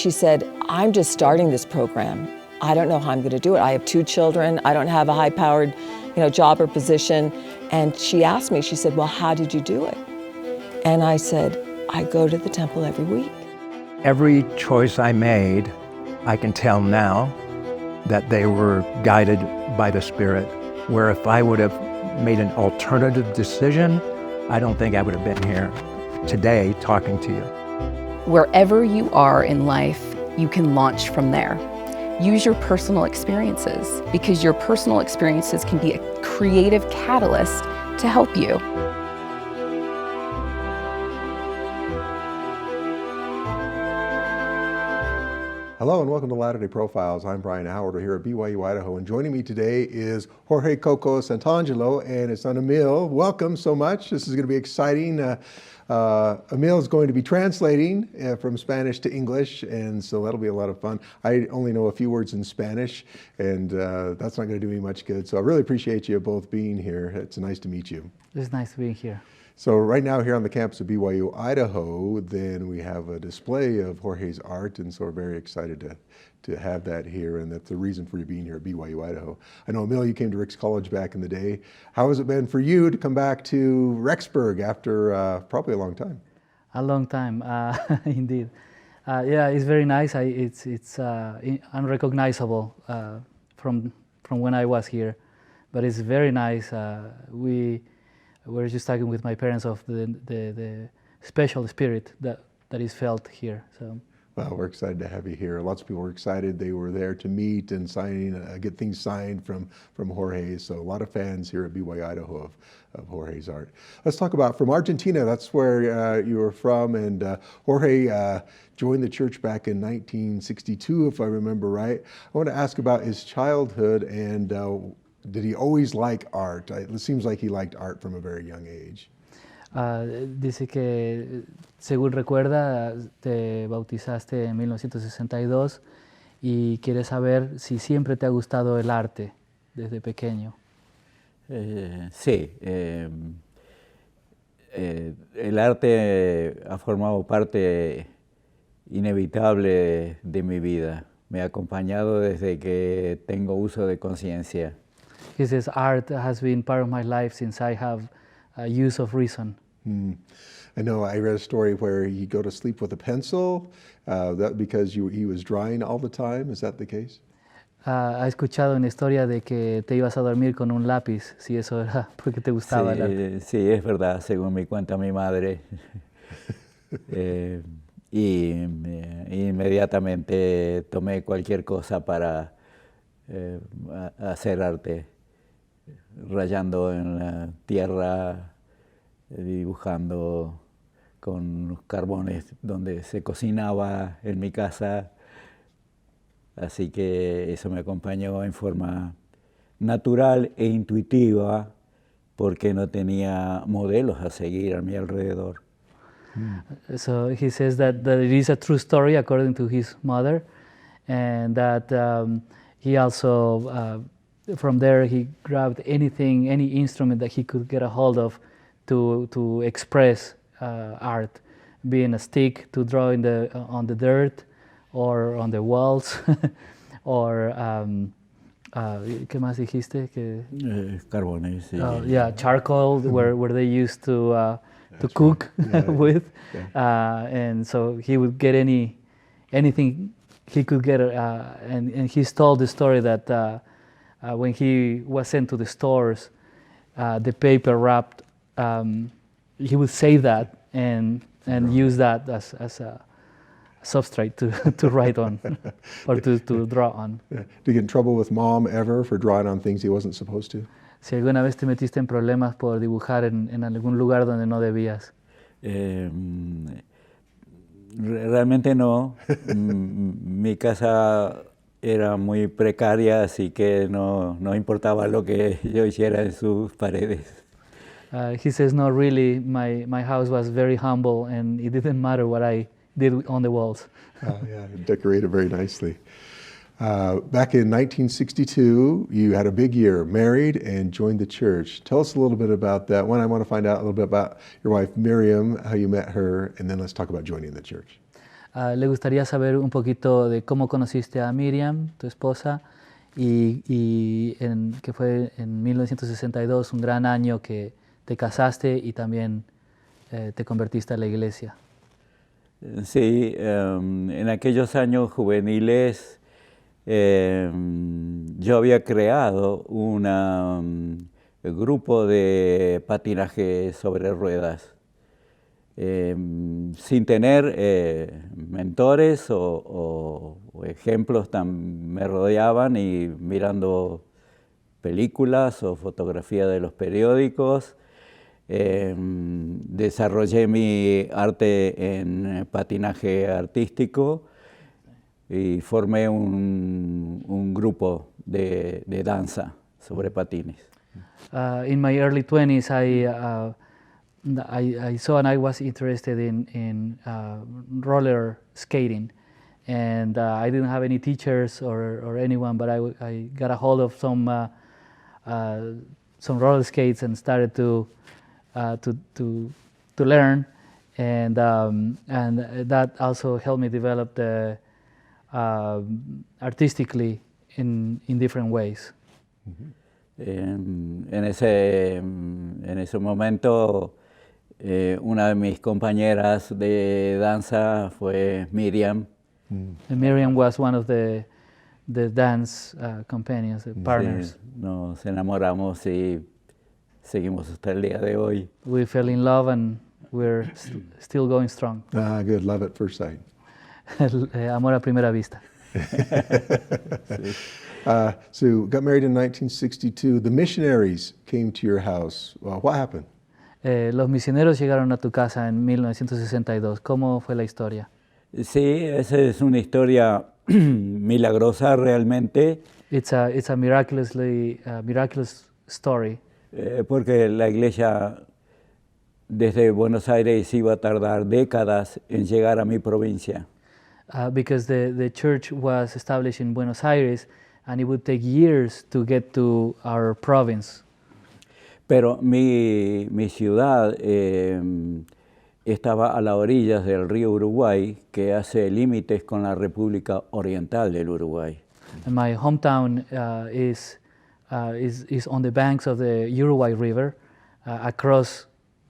she said, I'm just starting this program. I don't know how I'm going to do it. I have 2 children. I don't have a high-powered, job or position. And she asked me, she said, well, how did you do it? And I said, I go to the temple every week. Every choice I made, I can tell now that they were guided by the Spirit, where if I would have made an alternative decision, I don't think I would have been here today talking to you. Wherever you are in life, you can launch from there. Use your personal experiences, because your personal experiences can be a creative catalyst to help you. Hello and welcome to Latter-day Profiles. I'm Brian Howard here at BYU, Idaho, and joining me today is Jorge Cocco Santangelo and his son Emil. Welcome so much. This is going to be exciting. Emil is going to be translating from Spanish to English, and so that'll be a lot of fun. I only know a few words in Spanish, and that's not going to do me much good. So I really appreciate you both being here. It's nice to meet you. It's nice being here. So right now here on the campus of BYU, Idaho, then we have a display of Jorge's art, and so we're very excited to have that here, and that's the reason for you being here at BYU, Idaho. I know, Emil, you came to Ricks College back in the day. How has it been for you to come back to Rexburg after probably a long time? A long time, indeed. Yeah, it's very nice. It's unrecognizable from when I was here, but it's very nice. We're just talking with my parents of the special spirit that is felt here. So. Well, we're excited to have you here. Lots of people were excited. They were there to meet and get things signed from Jorge. So a lot of fans here at BYU, Idaho of Jorge's art. Let's talk about from Argentina. That's where you were from. And Jorge joined the church back in 1962, if I remember right. I want to ask about his childhood and did he always like art? It seems like he liked art from a very young age. Dice que, según recuerda, te bautizaste en 1962 y quiere saber si siempre te ha gustado el arte desde pequeño. Sí, el arte ha formado parte inevitable de mi vida. Me ha acompañado desde que tengo uso de conciencia. He says art has been part of my life since I have use of reason. I know I read a story where he'd go to sleep with a pencil because he was drawing all the time. Is that the case? Ha escuchado una historia de que te ibas a dormir con un lápiz, si eso era porque te gustaba el arte. Sí, es verdad, según me cuenta mi madre. Y inmediatamente tomé cualquier cosa para hacer arte, rayando en la tierra, dibujando con carbones donde se cocinaba en mi casa. Así que eso me acompañó en forma natural e intuitiva porque no tenía modelos a seguir a mi alrededor. So he says that it is a true story according to his mother, and that he also, from there, he grabbed anything, any instrument that he could get a hold of to express art, being a stick to draw on the dirt or on the walls, or ¿qué más dijiste? Carbones. Sí. Yeah, charcoal, where they used to cook with, and so he would get anything he could get, and he's told the story that when he was sent to the stores, the paper wrapped, he would save that and use that as a substrate to write on or to draw on. Did you get in trouble with mom ever for drawing on things he wasn't supposed to? Si alguna vez te metiste en problemas por dibujar en algún lugar donde no debías. Realmente no. Mi casa era muy precaria, así que no importaba lo que yo hiciera en sus paredes. He says, no, really, my house was very humble and it didn't matter what I did on the walls. Yeah, decorated very nicely. Back in 1962, you had a big year, married and joined the church. Tell us a little bit about that. One, I want to find out a little bit about your wife, Miriam, how you met her, and then let's talk about joining the church. Le gustaría saber un poquito de cómo conociste a Miriam, tu esposa, que fue en 1962 un gran año que te casaste y también te convertiste a la iglesia. Sí, en aquellos años juveniles yo había creado un grupo de patinaje sobre ruedas. Sin tener mentores o ejemplos, me rodeaban y mirando películas o fotografía de los periódicos. Desarrollé mi arte en patinaje artístico y formé un grupo de danza sobre patines. In my early 20s, I saw and I was interested in roller skating, and I didn't have any teachers or anyone, but I got a hold of some roller skates and started to learn, and that also helped me develop artistically in different ways. En ese momento, una de mis compañeras de danza fue Miriam. And Miriam was one of the dance companions, the partners. Sí, nos enamoramos y seguimos hasta el día de hoy. We fell in love and we're still going strong. Ah, good. Love at first sight. Amor a primera vista. Sí. So, got married in 1962. The missionaries came to your house. What happened? Los misioneros llegaron a tu casa en 1962. ¿Cómo fue la historia? Sí, esa es una historia milagrosa realmente. It's a miraculous story. Porque la iglesia desde Buenos Aires iba a tardar décadas en llegar a mi provincia. Because the church was established in Buenos Aires and it would take years to get to our province. Pero mi ciudad estaba a las orillas del río Uruguay, que hace límites con la República Oriental del Uruguay. And my hometown is on the banks of the Uruguay River, across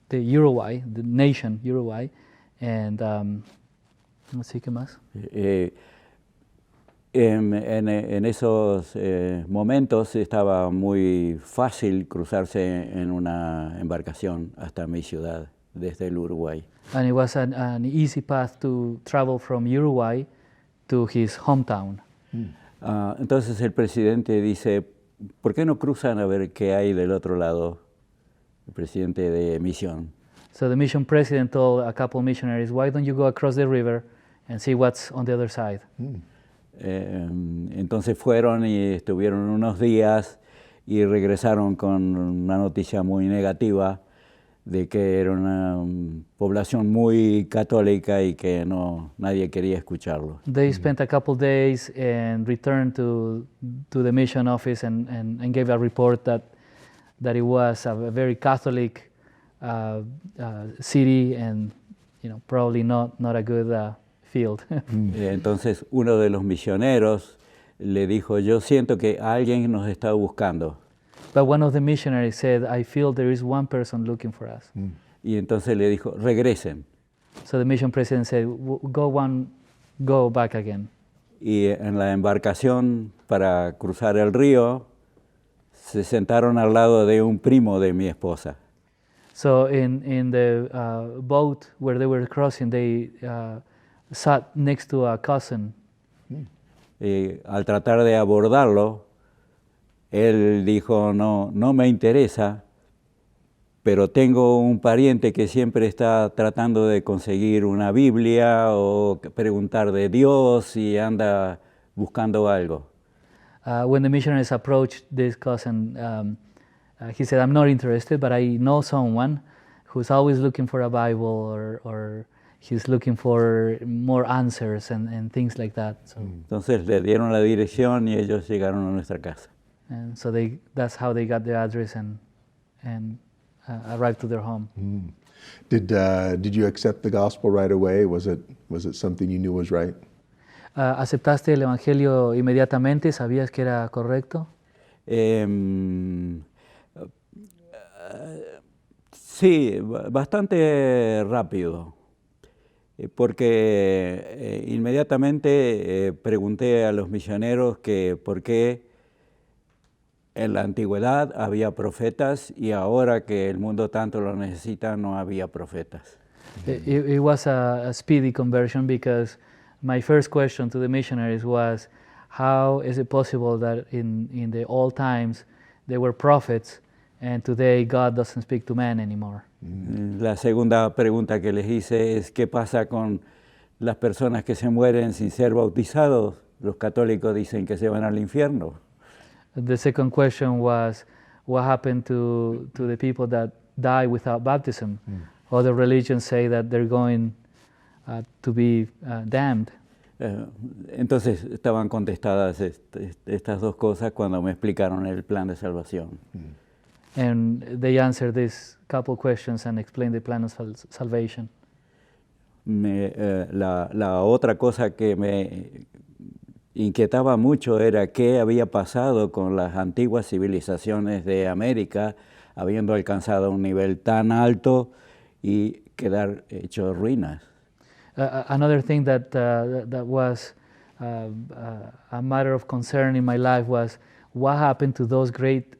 the Uruguay, the nation Uruguay, and no sé qué más. En esos momentos estaba muy fácil cruzarse en una embarcación hasta mi ciudad desde el Uruguay. And it was an easy path to travel from Uruguay to his hometown. Entonces el presidente dice, ¿por qué no cruzan a ver qué hay del otro lado? El presidente de misión. So the mission president told a couple missionaries, why don't you go across the river and see what's on the other side? Entonces fueron y estuvieron unos días y regresaron con una noticia muy negativa de que era una población muy católica y que nadie quería escucharlo. They spent a couple days and returned to the mission office and gave a report that it was a very Catholic city and probably not a good field. Entonces uno de los misioneros le dijo, yo siento que alguien nos está buscando. But one of the missionaries said, I feel there is one person looking for us. Y entonces le dijo, regresen. So the mission president said, go back again. Y en la embarcación para cruzar el río se sentaron al lado de un primo de mi esposa. So in the boat where they were crossing, they sat next to a cousin. Al tratar de abordarlo, él dijo, no me interesa, pero tengo un pariente que siempre está tratando de conseguir una Biblia o preguntar de Dios y anda buscando algo. When the missionaries approached this cousin, he said, I'm not interested, but I know someone who's always looking for a Bible or he's looking for more answers and things like that. So. Entonces le dieron la dirección y ellos llegaron a nuestra casa. And so that's how they got the address and arrived to their home. Did you accept the gospel right away? Was it something you knew was right? ¿Aceptaste el evangelio inmediatamente? ¿Sabías que era correcto? Sí, bastante rápido, porque inmediatamente pregunté a los misioneros que por qué en la antigüedad había profetas y ahora que el mundo tanto lo necesita no había profetas. It was a speedy conversion because my first question to the missionaries was, how is it possible that in the old times there were prophets and today God doesn't speak to man anymore? La segunda pregunta que les hice es ¿qué pasa con las personas que se mueren sin ser bautizados? Los católicos dicen que se van al infierno. The second question was, what happened to the people that die without baptism? Other religions say that they're going to be damned. Entonces estaban contestadas estas dos cosas cuando me explicaron el plan de salvación. And they answered these couple questions and explained the plan of salvation. La otra cosa que me inquietaba mucho era qué había pasado con las antiguas civilizaciones de América, habiendo alcanzado un nivel tan alto y quedar hecho ruinas. Another thing that was a matter of concern in my life was what happened to those great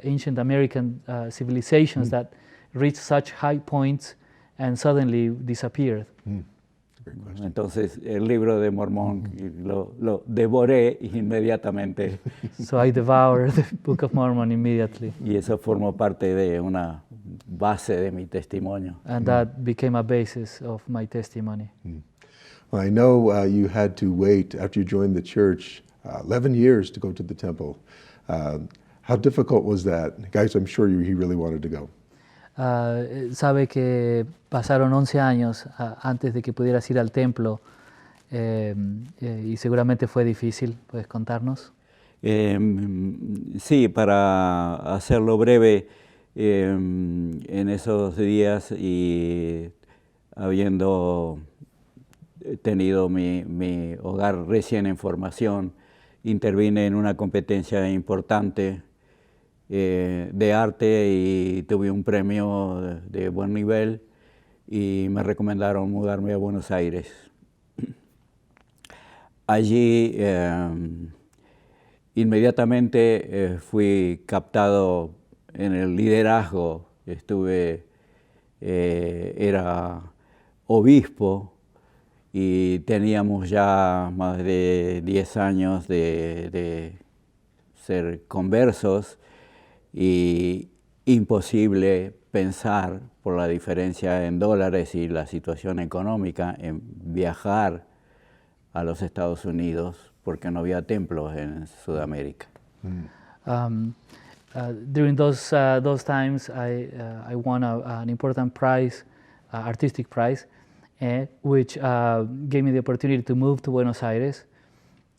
ancient American civilizations that reached such high points and suddenly disappeared. Entonces el libro de Mormón lo devoré inmediatamente. So I devoured the Book of Mormon immediately. Y eso formó parte de una base de mi testimonio. And that became a basis of my testimony. Well, I know you had to wait after you joined the church 11 years to go to the temple. How difficult was that? Guys, I'm sure he really wanted to go. Sabe que pasaron 11 años antes de que pudieras ir al templo y seguramente fue difícil. ¿Puedes contarnos? Sí, para hacerlo breve, en esos días y habiendo tenido mi hogar recién en formación, intervine en una competencia importante de arte y tuve un premio de buen nivel y me recomendaron mudarme a Buenos Aires. Allí inmediatamente fui captado en el liderazgo, era obispo y teníamos ya más de 10 años de ser conversos y imposible pensar por la diferencia en dólares y la situación económica en viajar a los Estados Unidos porque no había templos en Sudamérica. During those times, I won an important prize, artistic prize, which gave me the opportunity to move to Buenos Aires.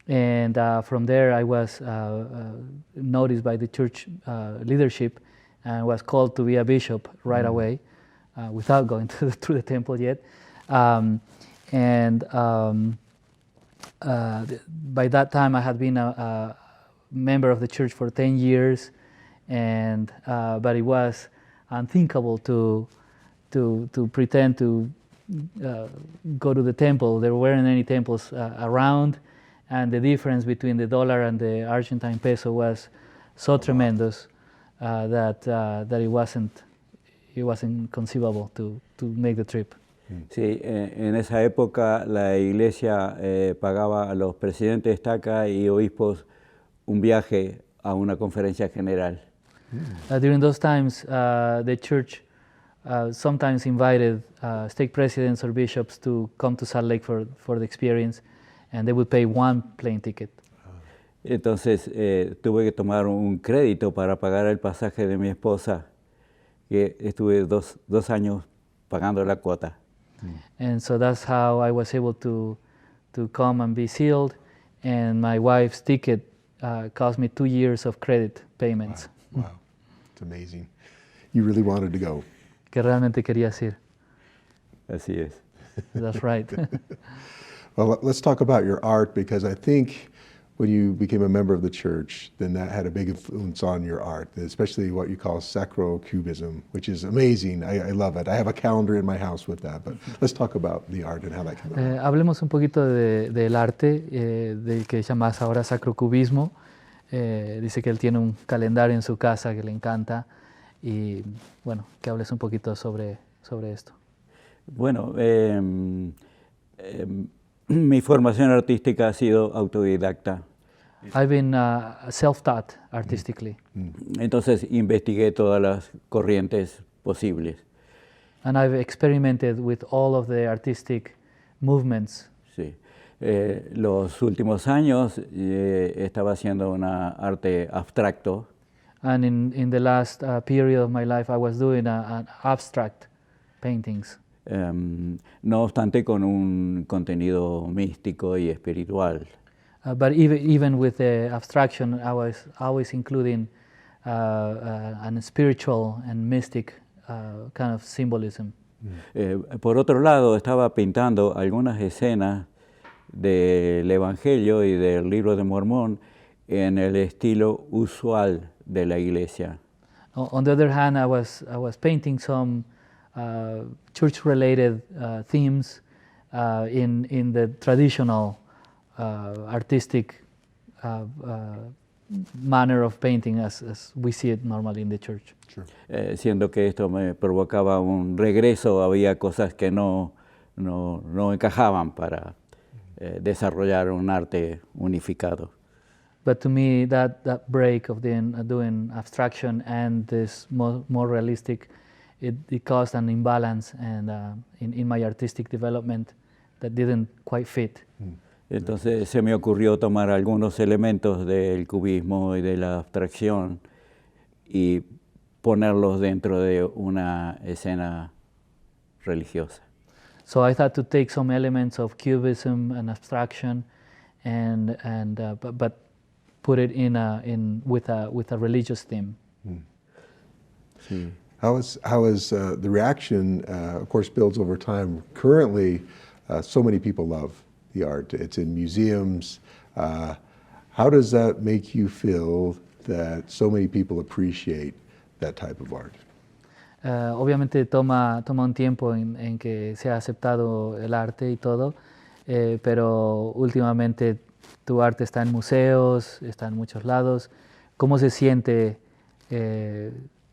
And from there, I was noticed by the church leadership and was called to be a bishop right away, without going through the temple yet. By that time, I had been a member of the church for 10 years, but it was unthinkable to pretend to go to the temple. There weren't any temples around. And the difference between the dollar and the Argentine peso was so tremendous that it wasn't conceivable to make the trip. Sí, en esa época la iglesia pagaba a los presidentes de estaca y obispos un viaje a una conferencia general. During those times, the church sometimes invited stake presidents or bishops to come to Salt Lake for the experience. And they would pay one plane ticket. Entonces tuve que tomar un crédito para pagar el pasaje de mi esposa, que estuve dos años pagando la cuota. And so that's how I was able to come and be sealed. And my wife's ticket cost me 2 years of credit payments. Wow. It's amazing. You really wanted to go. que realmente querías ir. Así es. That's right. Well, let's talk about your art, because I think when you became a member of the church, then that had a big influence on your art, especially what you call Sacrocubism, which is amazing. I love it. I have a calendar in my house with that, but let's talk about the art and how that came about. Hablemos un poquito del arte, del que llamas ahora Sacrocubismo. Dice que él tiene un calendario en su casa que le encanta y bueno, que hables un poquito sobre esto. Bueno, mi formación artística ha sido autodidacta. I've been self-taught artistically. Entonces investigué todas las corrientes posibles. And I've experimented with all of the artistic movements. Sí. Los últimos años estaba haciendo una arte abstracto. And in the last period of my life, I was doing an abstract paintings. No obstante, con un contenido místico y espiritual. But even with the abstraction, I was always including an spiritual and mystic kind of symbolism. Por otro lado, estaba pintando algunas escenas del Evangelio y del Libro de Mormón en el estilo usual de la iglesia. On the other hand, I was painting some church-related themes in the traditional artistic manner of painting as we see it normally in the church. Sure. Siendo que esto me provocaba un regreso, había cosas que no encajaban para desarrollar un arte unificado. But to me, that break of doing abstraction and this more realistic, it caused an imbalance and in my artistic development that didn't quite fit. Entonces se me ocurrió tomar algunos elementos del cubismo y de la abstracción y ponerlos dentro de una escena religiosa. So I thought to take some elements of cubism and abstraction, but put it with a religious theme. Sí. How is the reaction? Of course, builds over time. Currently, so many people love the art. It's in museums. How does that make you feel that so many people appreciate that type of art? Obviamente toma un tiempo en que se ha aceptado el arte y todo, pero últimamente tu arte está en museos, está en muchos lados. ¿Cómo se siente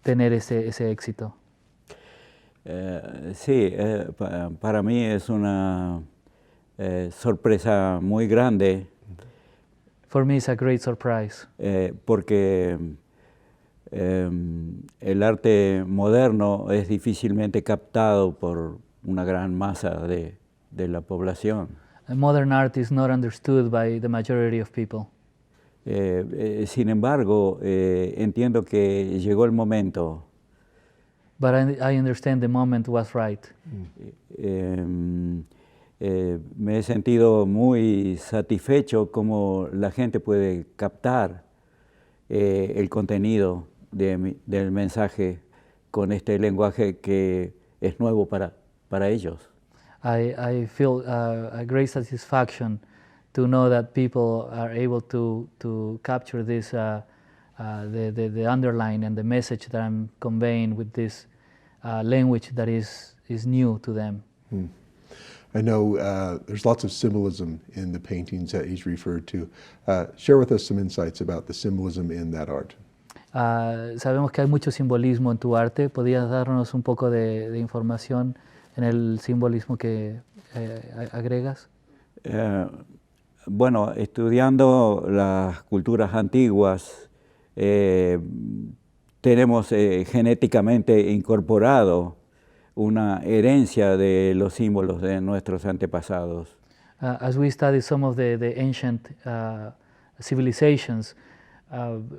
tener ese éxito? Sí, para mí es una sorpresa muy grande. For me, it's a great surprise. Porque el arte moderno es difícilmente captado por una gran masa de la población. Modern art is not understood by the majority of people. Sin embargo, entiendo que llegó el momento. But I understand the moment was right. Me he sentido muy satisfecho como la gente puede captar el contenido del mensaje con este lenguaje que es nuevo para ellos. I feel a great satisfaction to know that people are able to capture this, the underline and the message that I'm conveying with this language that is new to them. I know there's lots of symbolism in the paintings that he's referred to. Share with us some insights about the symbolism in that art. Sabemos que hay mucho simbolismo en tu arte. ¿Podrías darnos un poco de información en el simbolismo que agregas? Bueno, estudiando las culturas antiguas, tenemos genéticamente incorporado una herencia de los símbolos de nuestros antepasados. As we study some of the ancient civilizations,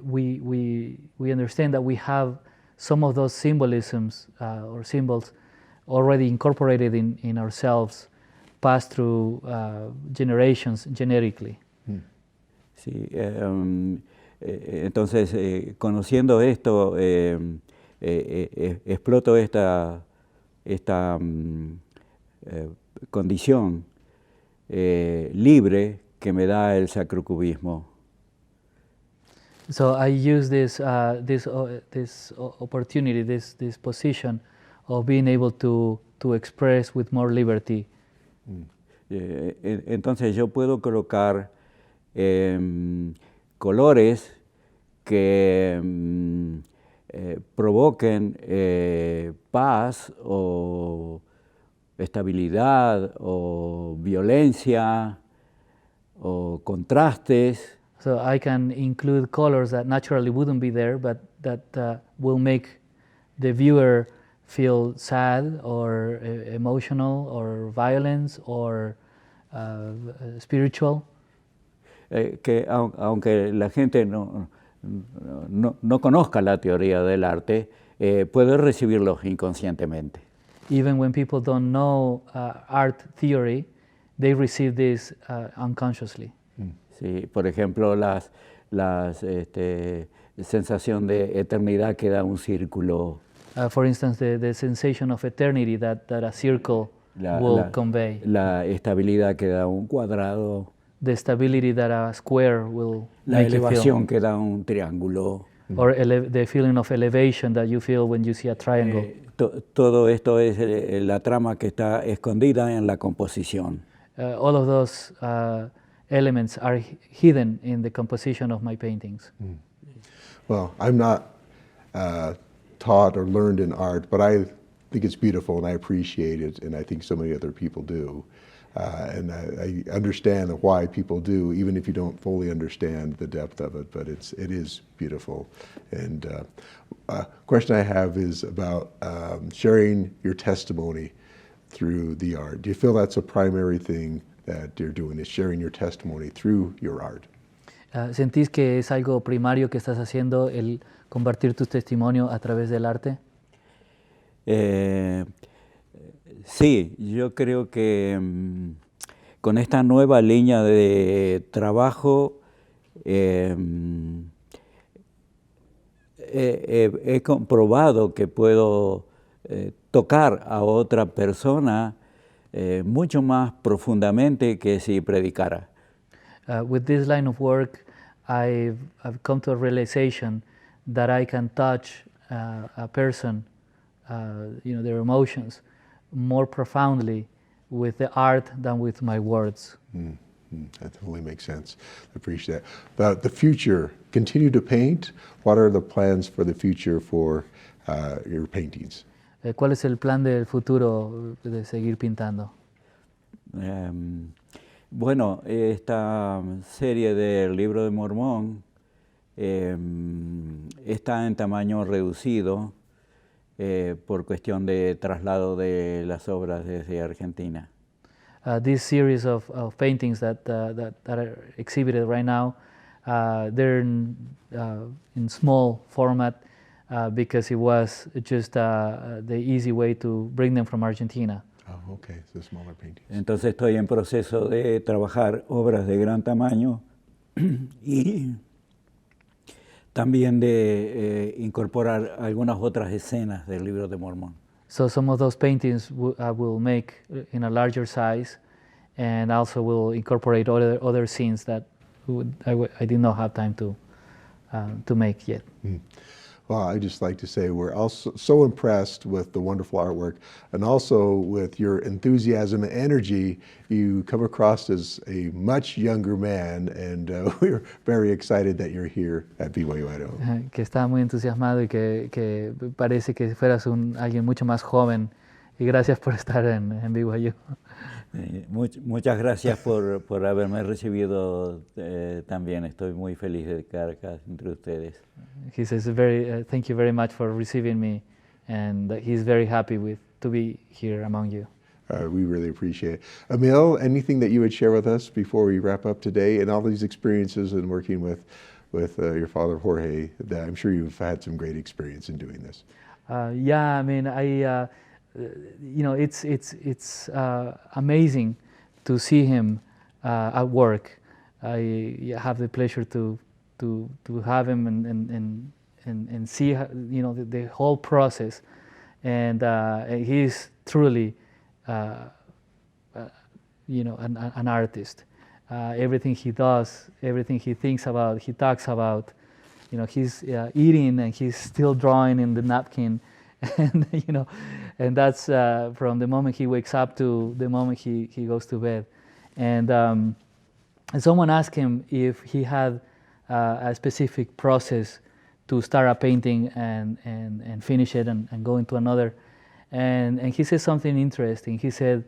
we understand that we have some of those symbolisms or symbols already incorporated in ourselves, passed through generations genetically. Sí, entonces, conociendo esto, exploto esta esta condición libre que me da el sacrocubismo. So I use this opportunity, this position of being able to express with more liberty. Entonces yo puedo colocar colores que provoquen paz o estabilidad o violencia o contrastes. So I can include colors that naturally wouldn't be there, but that will make the viewer feel sad or emotional or violence or spiritual. Que aunque la gente no conozca la teoría del arte, puede recibirlos inconscientemente. Even when people don't know art theory, they receive this unconsciously. Sí, por ejemplo, la sensación de eternidad que da un círculo. For instance, the sensation of eternity that a circle will convey. La estabilidad que da un cuadrado. The stability that a square will La make you feel. elevación que da un triángulo. Or the feeling of elevation that you feel when you see a triangle. Todo esto es la trama que está escondida en la composición. All of those elements are hidden in the composition of my paintings. Well, I'm not taught or learned in art, but I think it's beautiful and I appreciate it, and I think so many other people do. And I understand why people do, even if you don't fully understand the depth of it, but it is beautiful. And question I have is about sharing your testimony through the art. Do you feel that's a primary thing that you're doing, is sharing your testimony through your art? ¿Sentís que es algo primario que estás haciendo, el compartir tu testimonio a través del arte? Sí, yo creo que con esta nueva línea de trabajo he comprobado que puedo tocar a otra persona mucho más profundamente que si predicara. With this line of work, I've come to a realization that I can touch a person, their emotions, more profoundly with the art than with my words. That totally makes sense. I appreciate that. The future, continue to paint. What are the plans for the future for your paintings? ¿Cuál es el plan del futuro de seguir pintando? Bueno, esta serie del Libro de Mormón está en tamaño reducido por cuestión de traslado de las obras desde Argentina. This series of paintings that are exhibited right now, they're in small format because it was just the easy way to bring them from Argentina. Oh, okay, so smaller paintings. Entonces estoy en proceso de trabajar obras de gran tamaño y también de incorporar algunas otras escenas del Libro de Mormón. So some of those paintings I will make in a larger size, and also will incorporate other scenes that I did not have time to make yet. Well, I just like to say we're also so impressed with the wonderful artwork and also with your enthusiasm and energy. You come across as a much younger man, and we're very excited that you're here at BYU Idaho. Que está muy entusiasmado y que parece que fueras alguien mucho más joven, y gracias por estar en BYU. Muchas gracias por haberme recibido también. Estoy muy feliz de estar acá entre ustedes. He says thank you very much for receiving me, and he's very happy to be here among you. We really appreciate it. Emil, anything that you would share with us before we wrap up today, and all these experiences in working with your father Jorge? That I'm sure you've had some great experience in doing this. Yeah, I mean, it's amazing to see him at work. I have the pleasure to have him and see the whole process, and he's truly, an artist. Everything he does, everything he thinks about, he talks about. He's eating and he's still drawing in the napkin, and and that's from the moment he wakes up to the moment he goes to bed. And someone asked him if he had a specific process to start a painting and finish it and go into another. And he said something interesting. He said,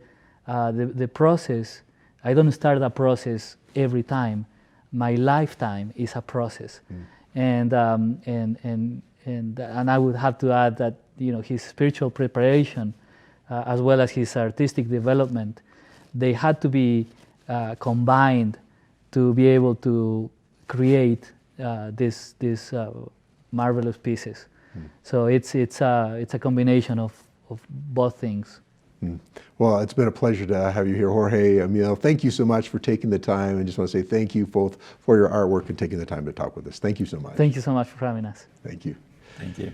the process, I don't start a process every time. My lifetime is a process. And I would have to add that his spiritual preparation, as well as his artistic development, they had to be combined to be able to create these marvelous pieces. So it's a combination of both things. Well, it's been a pleasure to have you here, Jorge. Emil, thank you so much for taking the time, and just want to say thank you both for your artwork and taking the time to talk with us. Thank you so much. Thank you so much for having us. Thank you. Thank you.